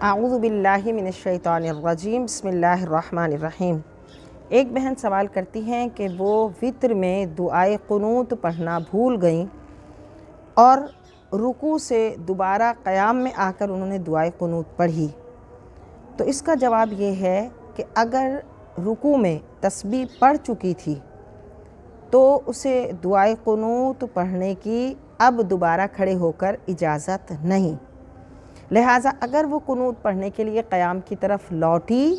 اعوذ باللہ من الشیطان الرجیم بسم اللہ الرحمن الرحیم۔ ایک بہن سوال کرتی ہیں کہ وہ وتر میں دعائے قنوت پڑھنا بھول گئیں اور رکوع سے دوبارہ قیام میں آ کر انہوں نے دعائے قنوت پڑھی۔ تو اس کا جواب یہ ہے کہ اگر رکوع میں تسبیح پڑھ چکی تھی تو اسے دعائے قنوت پڑھنے کی اب دوبارہ کھڑے ہو کر اجازت نہیں، لہٰذا اگر وہ قنوت پڑھنے کے لیے قیام کی طرف لوٹی،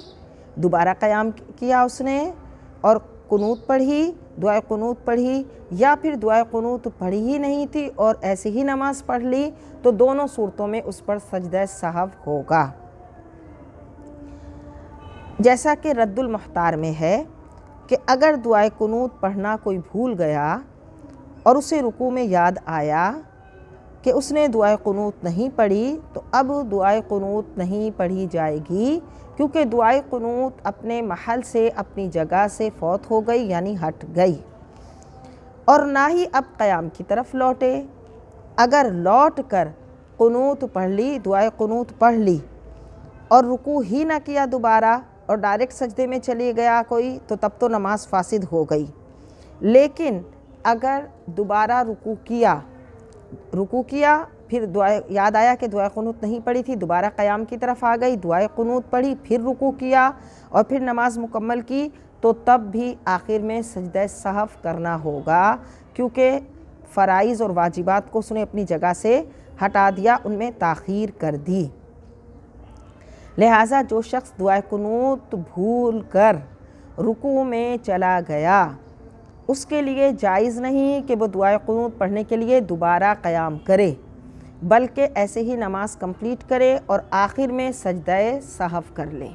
دوبارہ قیام کیا اس نے اور قنوت پڑھی، دعائے قنوت پڑھی، یا پھر دعائے قنوت پڑھی ہی نہیں تھی اور ایسے ہی نماز پڑھ لی، تو دونوں صورتوں میں اس پر سجدہ سہو ہوگا۔ جیسا کہ رد المحتار میں ہے کہ اگر دعائے قنوت پڑھنا کوئی بھول گیا اور اسے رکوع میں یاد آیا کہ اس نے دعائے قنوت نہیں پڑھی، تو اب دعائے قنوت نہیں پڑھی جائے گی، کیونکہ دعائے قنوت اپنے محل سے، اپنی جگہ سے فوت ہو گئی، یعنی ہٹ گئی، اور نہ ہی اب قیام کی طرف لوٹے۔ اگر لوٹ کر قنوت پڑھ لی، دعائے قنوت پڑھ لی اور رکوع ہی نہ کیا دوبارہ اور ڈائریکٹ سجدے میں چلے گیا کوئی، تو تب تو نماز فاسد ہو گئی۔ لیکن اگر دوبارہ رکوع کیا پھر یاد آیا کہ دعائے قنوت نہیں پڑھی تھی، دوبارہ قیام کی طرف آ گئی، دعائے قنوت پڑھی، پھر رکوع کیا اور پھر نماز مکمل کی، تو تب بھی آخر میں سجدہ سہو کرنا ہوگا، کیونکہ فرائض اور واجبات کو اس نے اپنی جگہ سے ہٹا دیا، ان میں تاخیر کر دی۔ لہٰذا جو شخص دعائے قنوت بھول کر رکوع میں چلا گیا، اس کے لیے جائز نہیں کہ وہ دعائے قنوت پڑھنے کے لیے دوبارہ قیام کرے، بلکہ ایسے ہی نماز کمپلیٹ کرے اور آخر میں سجدہ سہو کر لے۔